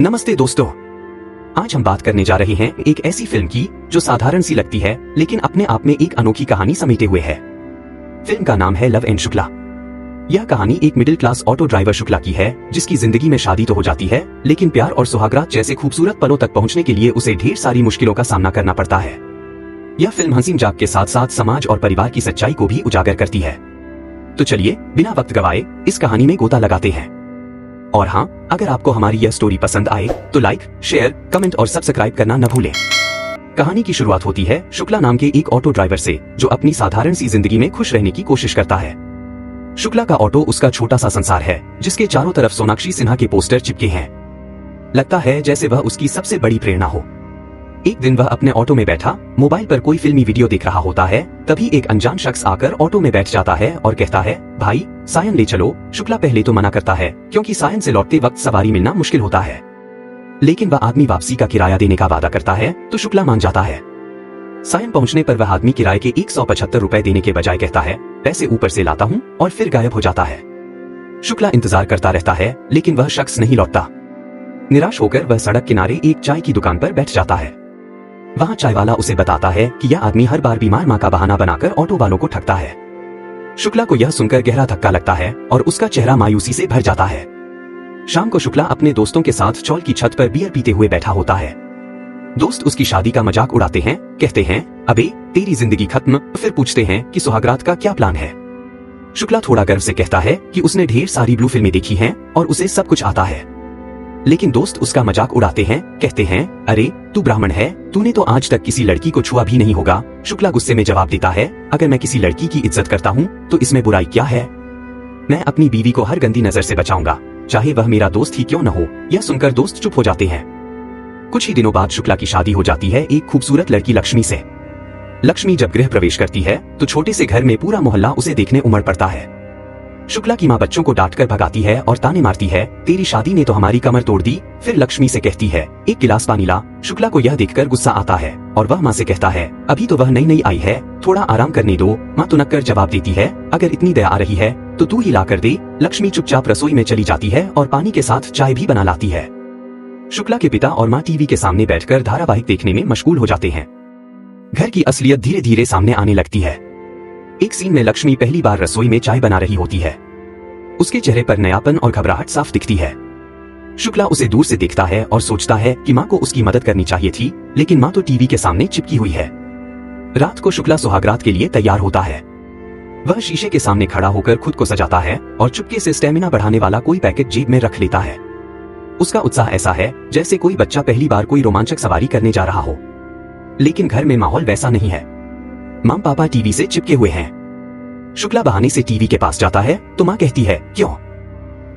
नमस्ते दोस्तों, आज हम बात करने जा रहे हैं एक ऐसी फिल्म की जो साधारण सी लगती है लेकिन अपने आप में एक अनोखी कहानी समेटे हुए है। फिल्म का नाम है लव एंड शुक्ला। यह कहानी एक middle class auto driver Shukla की है जिसकी जिंदगी में शादी तो हो जाती है लेकिन प्यार और सुहागरात जैसे खूबसूरत पलों तक पहुंचने के लिए उसे ढेर सारी मुश्किलों का सामना करना पड़ता है। यह फिल्म हंसी मजाक के साथ साथ समाज और परिवार की सच्चाई को भी उजागर करती है। तो चलिए बिना वक्त गवाए इस कहानी में गोता लगाते हैं। और हाँ, अगर आपको हमारी यह स्टोरी पसंद आए तो लाइक, शेयर, कमेंट और सब्सक्राइब करना न भूलें। कहानी की शुरुआत होती है शुक्ला नाम के एक ऑटो ड्राइवर से जो अपनी साधारण सी जिंदगी में खुश रहने की कोशिश करता है। शुक्ला का ऑटो उसका छोटा सा संसार है जिसके चारों तरफ सोनाक्षी सिन्हा के पोस्टर चिपके हैं। लगता है जैसे वह उसकी सबसे बड़ी प्रेरणा हो। एक दिन वह अपने ऑटो में बैठा मोबाइल पर कोई फिल्मी वीडियो देख रहा होता है। तभी एक अनजान शख्स आकर ऑटो में बैठ जाता है और कहता है, भाई सायन ले चलो। शुक्ला पहले तो मना करता है क्योंकि सायन से लौटते वक्त सवारी मिलना मुश्किल होता है, लेकिन वह आदमी वापसी का किराया देने का वादा करता है तो शुक्ला मान जाता है। सायन पहुंचने पर वह आदमी किराए के 175 रुपए देने के बजाय कहता है, पैसे ऊपर से लाता हूँ, और फिर गायब हो जाता है। शुक्ला इंतजार करता रहता है लेकिन वह शख्स नहीं लौटता। निराश होकर वह सड़क किनारे एक चाय की दुकान पर बैठ जाता है। वहाँ चाय वाला उसे बताता है कि यह आदमी हर बार बीमार माँ का बहाना बनाकर ऑटो वालों को ठगता है। शुक्ला को यह सुनकर गहरा धक्का लगता है और उसका चेहरा मायूसी से भर जाता है। शाम को शुक्ला अपने दोस्तों के साथ चौल की छत पर बियर पीते हुए बैठा होता है। दोस्त उसकी शादी का मजाक उड़ाते हैं, कहते हैं, अबे तेरी जिंदगी खत्म। फिर पूछते हैं कि सुहागरात का क्या प्लान है। शुक्ला थोड़ा गर्व से कहता है कि उसने ढेर सारी ब्लू फिल्में देखी हैं और उसे सब कुछ आता है। लेकिन दोस्त उसका मजाक उड़ाते हैं, कहते हैं, अरे तू ब्राह्मण है, तूने तो आज तक किसी लड़की को छुआ भी नहीं होगा। शुक्ला गुस्से में जवाब देता है, अगर मैं किसी लड़की की इज्जत करता हूँ तो इसमें बुराई क्या है। मैं अपनी बीवी को हर गंदी नजर से बचाऊंगा, चाहे वह मेरा दोस्त ही क्यों न हो। यह सुनकर दोस्त चुप हो जाते हैं। कुछ ही दिनों बाद शुक्ला की शादी हो जाती है एक खूबसूरत लड़की लक्ष्मी से। लक्ष्मी जब गृह प्रवेश करती है तो छोटे से घर में पूरा मोहल्ला उसे देखने उमड़ पड़ता है। शुक्ला की माँ बच्चों को डांटकर भगाती है और ताने मारती है, तेरी शादी ने तो हमारी कमर तोड़ दी। फिर लक्ष्मी से कहती है, एक गिलास पानी ला। शुक्ला को यह देखकर गुस्सा आता है और वह माँ से कहता है, अभी तो वह नई नई आई है, थोड़ा आराम करने दो। माँ तुनक कर जवाब देती है, अगर इतनी दया आ रही है तो तू ही ला कर दे। लक्ष्मी चुपचाप रसोई में चली जाती है और पानी के साथ चाय भी बना लाती है। शुक्ला के पिता और माँ टीवी के सामने बैठकर धारावाहिक देखने में मशगूल हो जाते हैं। घर की असलियत धीरे धीरे सामने आने लगती है। एक सीन में लक्ष्मी पहली बार रसोई में चाय बना रही होती है। उसके चेहरे पर नयापन और घबराहट साफ दिखती है। शुक्ला उसे दूर से देखता है और सोचता है कि माँ को उसकी मदद करनी चाहिए थी, लेकिन माँ तो टीवी के सामने चिपकी हुई है। रात को शुक्ला सुहागरात के लिए तैयार होता है। वह शीशे के सामने खड़ा होकर खुद को सजाता है और चुपके से स्टेमिना बढ़ाने वाला कोई पैकेट जेब में रख लेता है। उसका उत्साह ऐसा है जैसे कोई बच्चा पहली बार कोई रोमांचक सवारी करने जा रहा हो। लेकिन घर में माहौल वैसा नहीं है। माँ पापा टीवी से चिपके हुए हैं। शुक्ला बहाने से टीवी के पास जाता है तो माँ कहती है, क्यों,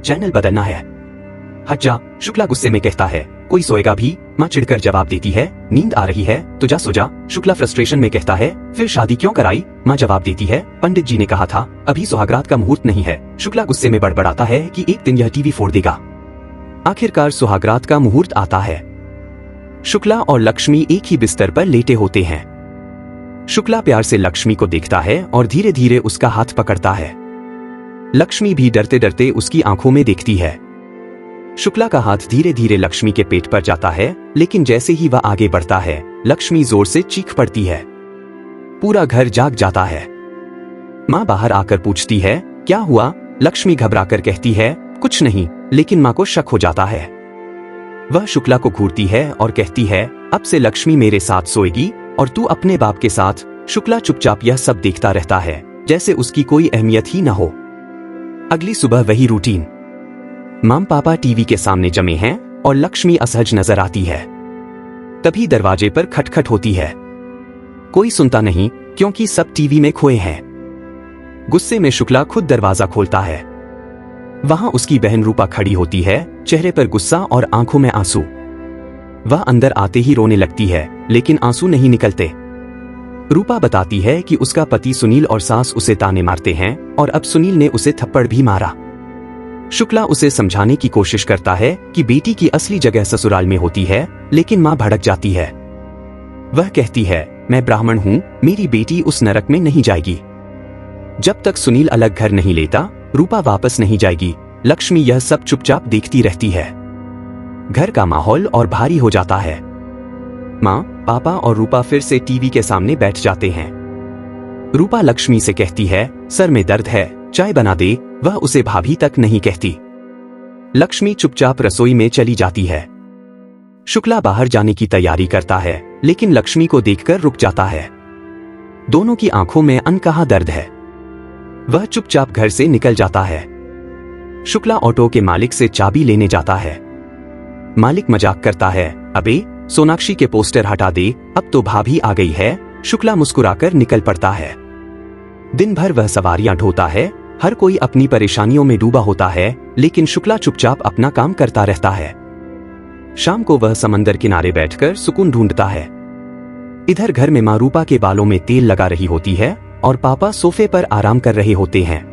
चैनल बदलना है। हट जा, शुक्ला गुस्से में कहता है, कोई सोएगा भी। माँ चिढ़कर जवाब देती है, नींद आ रही है तो जा सो जा। शुक्ला फ्रस्ट्रेशन में कहता है, फिर शादी क्यों कराई। माँ जवाब देती है, पंडित जी ने कहा था अभी सुहागरात का मुहूर्त नहीं है। शुक्ला गुस्से में बड़बड़ाता है कि एक दिन यह टीवी फोड़ देगा। आखिरकार सुहागरात का मुहूर्त आता है। शुक्ला और लक्ष्मी एक ही बिस्तर पर लेटे होते हैं। शुक्ला प्यार से लक्ष्मी को देखता है और धीरे धीरे उसका हाथ पकड़ता है। लक्ष्मी भी डरते डरते उसकी आंखों में देखती है। शुक्ला का हाथ धीरे धीरे लक्ष्मी के पेट पर जाता है, लेकिन जैसे ही वह आगे बढ़ता है लक्ष्मी जोर से चीख पड़ती है। पूरा घर जाग जाता है। माँ बाहर आकर पूछती है, क्या हुआ। लक्ष्मी घबराकर कहती है, कुछ नहीं, लेकिन माँ को शक हो जाता है। वह शुक्ला को घूरती है और कहती है, अब से लक्ष्मी मेरे साथ सोएगी और तू अपने बाप के साथ। शुक्ला चुपचाप यह सब देखता रहता है जैसे उसकी कोई अहमियत ही न हो। अगली सुबह वही रूटीन। माम पापा टीवी के सामने जमे हैं और लक्ष्मी असहज नजर आती है। तभी दरवाजे पर खटखट होती है। कोई सुनता नहीं क्योंकि सब टीवी में खोए हैं। गुस्से में शुक्ला खुद दरवाजा खोलता है। वहां उसकी बहन रूपा खड़ी होती है, चेहरे पर गुस्सा और आंखों में आंसू। वह अंदर आते ही रोने लगती है, लेकिन आंसू नहीं निकलते। रूपा बताती है कि उसका पति सुनील और सास उसे ताने मारते हैं और अब सुनील ने उसे थप्पड़ भी मारा। शुक्ला उसे समझाने की कोशिश करता है कि बेटी की असली जगह ससुराल में होती है, लेकिन मां भड़क जाती है। वह कहती है, मैं ब्राह्मण हूं, मेरी बेटी उस नरक में नहीं जाएगी। जब तक सुनील अलग घर नहीं लेता रूपा वापस नहीं जाएगी। लक्ष्मी यह सब चुपचाप देखती रहती है। घर का माहौल और भारी हो जाता है। माँ, पापा और रूपा फिर से टीवी के सामने बैठ जाते हैं। रूपा लक्ष्मी से कहती है, सर में दर्द है, चाय बना दे। वह उसे भाभी तक नहीं कहती। लक्ष्मी चुपचाप रसोई में चली जाती है। शुक्ला बाहर जाने की तैयारी करता है, लेकिन लक्ष्मी को देखकर रुक जाता है। दोनों की आंखों में अनकहा दर्द है। वह चुपचाप घर से निकल जाता है। शुक्ला ऑटो के मालिक से चाबी लेने जाता है। मालिक मजाक करता है, अबे सोनाक्षी के पोस्टर हटा दे, अब तो भाभी आ गई है। शुक्ला मुस्कुराकर निकल पड़ता है। दिन भर वह सवारियां ढोता है। हर कोई अपनी परेशानियों में डूबा होता है, लेकिन शुक्ला चुपचाप अपना काम करता रहता है। शाम को वह समंदर किनारे बैठकर सुकून ढूंढता है। इधर घर में माँ रूपा के बालों में तेल लगा रही होती है और पापा सोफे पर आराम कर रहे होते हैं।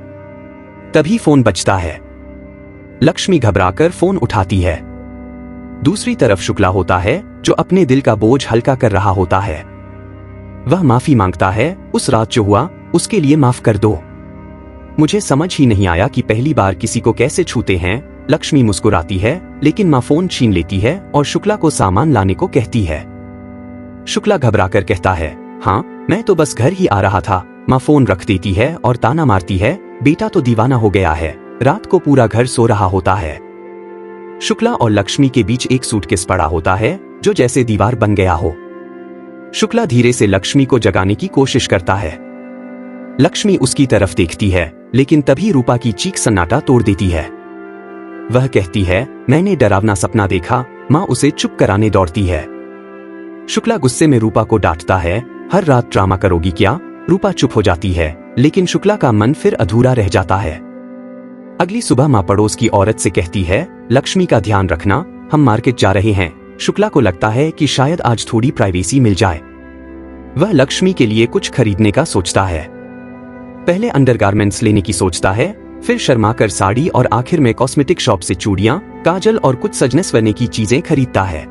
तभी फोन बजता है। लक्ष्मी घबराकर फोन उठाती है। दूसरी तरफ शुक्ला होता है, जो अपने दिल का बोझ हल्का कर रहा होता है। वह माफी मांगता है, उस रात जो हुआ उसके लिए माफ कर दो। मुझे समझ ही नहीं आया कि पहली बार किसी को कैसे छूते हैं। लक्ष्मी मुस्कुराती है, लेकिन माँ फोन छीन लेती है और शुक्ला को सामान लाने को कहती है। शुक्ला घबराकर कहता है, हाँ मैं तो बस घर ही आ रहा था। माँ फोन रख देती है और ताना मारती है, बेटा तो दीवाना हो गया है, रात को पूरा घर सो रहा होता है। शुक्ला और लक्ष्मी के बीच एक सूटकेस पड़ा होता है, जो जैसे दीवार बन गया हो। शुक्ला धीरे से लक्ष्मी को जगाने की कोशिश करता है। लक्ष्मी उसकी तरफ देखती है, लेकिन तभी रूपा की चीख सन्नाटा तोड़ देती है। वह कहती है, मैंने डरावना सपना देखा। माँ उसे चुप कराने दौड़ती है। शुक्ला गुस्से में रूपा को डांटता है, हर रात ड्रामा करोगी क्या? रूपा चुप हो जाती है, लेकिन शुक्ला का मन फिर अधूरा रह जाता है। अगली सुबह माँ पड़ोस की औरत से कहती है, लक्ष्मी का ध्यान रखना, हम मार्केट जा रहे हैं। शुक्ला को लगता है कि शायद आज थोड़ी प्राइवेसी मिल जाए। वह लक्ष्मी के लिए कुछ खरीदने का सोचता है। पहले अंडरगारमेंट्स लेने की सोचता है, फिर शर्माकर साड़ी और आखिर में कॉस्मेटिक शॉप से चूड़ियां, काजल और कुछ सजने संवरने की चीजें खरीदता है।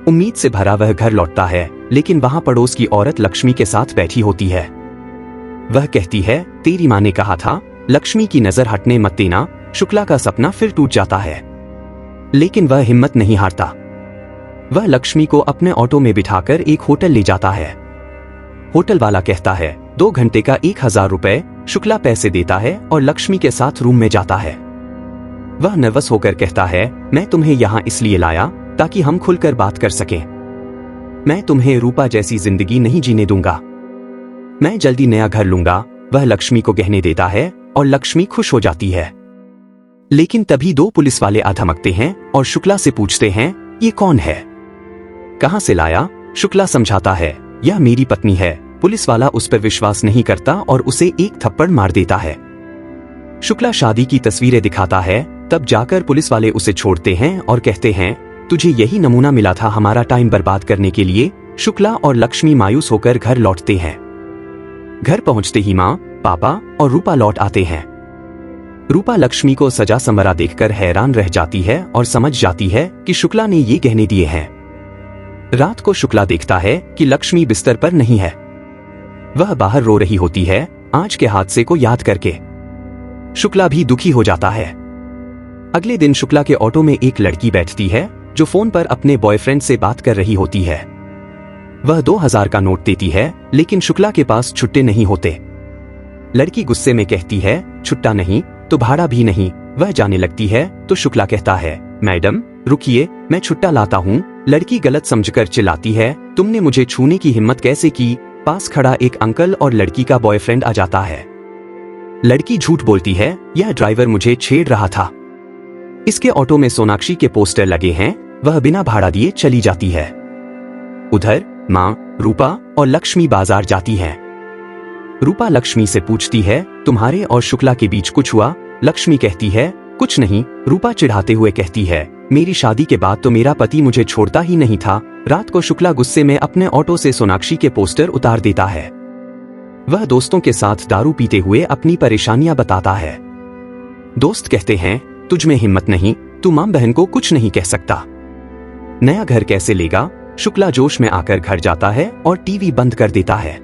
उम्मीद से भरा वह घर लौटता है, लेकिन वहां पड़ोस की औरत लक्ष्मी के साथ बैठी होती है। वह कहती है, तेरी माँ ने कहा था लक्ष्मी की नजर हटने मत देना। शुक्ला का सपना फिर टूट जाता है, लेकिन वह हिम्मत नहीं हारता। वह लक्ष्मी को अपने ऑटो में बिठाकर एक होटल ले जाता है। होटल वाला कहता है, 2 घंटे का 1000 रुपए। शुक्ला पैसे देता है और लक्ष्मी के साथ रूम में जाता है। वह नर्वस होकर कहता है, मैं तुम्हें यहाँ इसलिए लाया ताकि हम खुलकर बात कर सकें। मैं तुम्हें रूपा जैसी जिंदगी नहीं जीने दूंगा। मैं जल्दी नया घर लूंगा। वह लक्ष्मी को गहने देता है और लक्ष्मी खुश हो जाती है। लेकिन तभी 2 पुलिस वाले आ धमकते हैं और शुक्ला से पूछते हैं, ये कौन है, कहां से लाया? शुक्ला समझाता है, यह मेरी पत्नी है। पुलिस वाला उस पर विश्वास नहीं करता और उसे एक थप्पड़ मार देता है। शुक्ला शादी की तस्वीरें दिखाता है, तब जाकर पुलिस वाले उसे छोड़ते हैं और कहते हैं, तुझे यही नमूना मिला था हमारा टाइम बर्बाद करने के लिए। शुक्ला और लक्ष्मी मायूस होकर घर लौटते हैं। घर पहुंचते ही माँ, पापा और रूपा लौट आते हैं। रूपा लक्ष्मी को सजा संवरा देखकर हैरान रह जाती है और समझ जाती है कि शुक्ला ने ये गहने दिए हैं। रात को शुक्ला देखता है कि लक्ष्मी बिस्तर पर नहीं है। वह बाहर रो रही होती है, आज के हादसे को याद करके। शुक्ला भी दुखी हो जाता है। अगले दिन शुक्ला के ऑटो में एक लड़की बैठती है, जो फोन पर अपने बॉयफ्रेंड से बात कर रही होती है। वह 2000 का नोट देती है, लेकिन शुक्ला के पास छुट्टे नहीं होते। लड़की गुस्से में कहती है, छुट्टा नहीं तो भाड़ा भी नहीं। वह जाने लगती है तो शुक्ला कहता है, मैडम रुकिए, मैं छुट्टा लाता हूँ। लड़की गलत समझकर चिल्लाती है, तुमने मुझे छूने की हिम्मत कैसे की? पास खड़ा एक अंकल और लड़की का बॉयफ्रेंड आ जाता है। लड़की झूठ बोलती है, यह ड्राइवर मुझे छेड़ रहा था। इसके ऑटो में सोनाक्षी के पोस्टर लगे हैं। वह बिना भाड़ा दिए चली जाती है। उधर माँ, रूपा और लक्ष्मी बाजार जाती हैं। रूपा लक्ष्मी से पूछती है, तुम्हारे और शुक्ला के बीच कुछ हुआ? लक्ष्मी कहती है, कुछ नहीं। रूपा चिढ़ाते हुए कहती है, मेरी शादी के बाद तो मेरा पति मुझे छोड़ता ही नहीं था। रात को शुक्ला गुस्से में अपने ऑटो से सोनाक्षी के पोस्टर उतार देता है। वह दोस्तों के साथ दारू पीते हुए अपनी परेशानियां बताता है। दोस्त कहते हैं, तुझ में हिम्मत नहीं, तू मां बहन को कुछ नहीं कह सकता। नया घर कैसे लेगा? शुक्ला जोश में आकर घर जाता है और टीवी बंद कर देता है।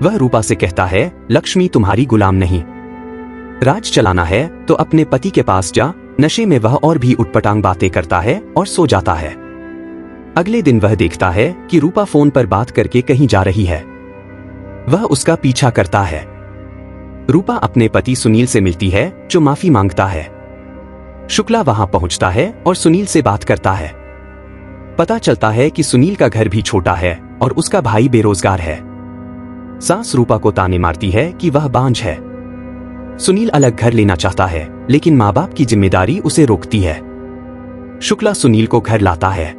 वह रूपा से कहता है, लक्ष्मी तुम्हारी गुलाम नहीं। राज चलाना है तो अपने पति के पास जा। नशे में वह और भी उटपटांग बातें करता है और सो जाता है। अगले दिन वह देखता है कि रूपा फोन पर बात करके कहीं जा रही है। वह उसका पीछा करता है। रूपा अपने पति सुनील से मिलती है, जो माफी मांगता है। शुक्ला वहां पहुंचता है और सुनील से बात करता है। पता चलता है कि सुनील का घर भी छोटा है और उसका भाई बेरोजगार है। सास रूपा को ताने मारती है कि वह बांझ है। सुनील अलग घर लेना चाहता है, लेकिन माँ बाप की जिम्मेदारी उसे रोकती है। शुक्ला सुनील को घर लाता है।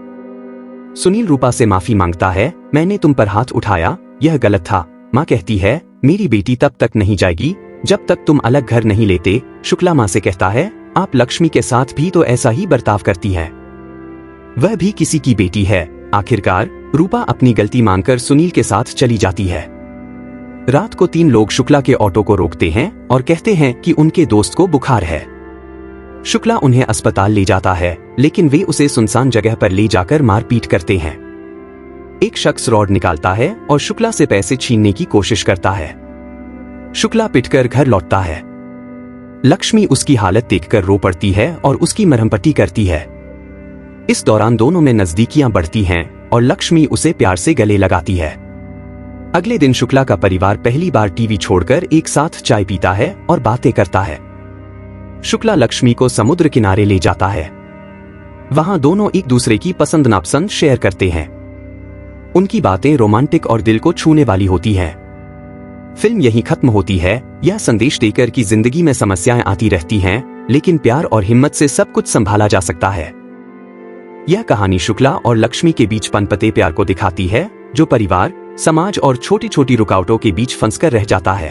सुनील रूपा से माफी मांगता है, मैंने तुम पर हाथ उठाया, यह गलत था। माँ कहती है, मेरी बेटी तब तक नहीं जाएगी जब तक तुम अलग घर नहीं लेते। शुक्ला माँ से कहता है, आप लक्ष्मी के साथ भी तो ऐसा ही बर्ताव करती है, वह भी किसी की बेटी है। आखिरकार रूपा अपनी गलती मानकर सुनील के साथ चली जाती है। रात को 3 लोग शुक्ला के ऑटो को रोकते हैं और कहते हैं कि उनके दोस्त को बुखार है। शुक्ला उन्हें अस्पताल ले जाता है, लेकिन वे उसे सुनसान जगह पर ले जाकर मारपीट करते हैं। एक शख्स रॉड निकालता है और शुक्ला से पैसे छीनने की कोशिश करता है। शुक्ला पिटकर घर लौटता है। लक्ष्मी उसकी हालत देखकर रो पड़ती है और उसकी मरहमपट्टी करती है। इस दौरान दोनों में नजदीकियां बढ़ती हैं और लक्ष्मी उसे प्यार से गले लगाती है। अगले दिन शुक्ला का परिवार पहली बार टीवी छोड़कर एक साथ चाय पीता है और बातें करता है। शुक्ला लक्ष्मी को समुद्र किनारे ले जाता है। वहां दोनों एक दूसरे की पसंद नापसंद शेयर करते हैं। उनकी बातें रोमांटिक और दिल को छूने वाली होती हैं। फिल्म यहीं खत्म होती है, यह संदेश देकर कि जिंदगी में समस्याएं आती रहती हैं, लेकिन प्यार और हिम्मत से सब कुछ संभाला जा सकता है। यह कहानी शुक्ला और लक्ष्मी के बीच पनपते प्यार को दिखाती है, जो परिवार, समाज और छोटी छोटी रुकावटों के बीच फंसकर रह जाता है।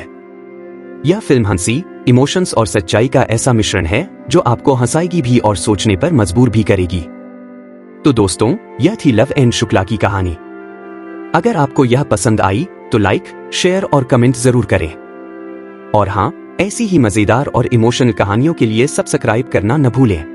यह फिल्म हंसी, इमोशंस और सच्चाई का ऐसा मिश्रण है जो आपको हंसाएगी भी और सोचने पर मजबूर भी करेगी। तो दोस्तों, यह थी लव एंड शुक्ला की कहानी। अगर आपको यह पसंद आई तो लाइक, शेयर और कमेंट जरूर करें। और हाँ, ऐसी ही मजेदार और इमोशनल कहानियों के लिए सब्सक्राइब करना न भूलें।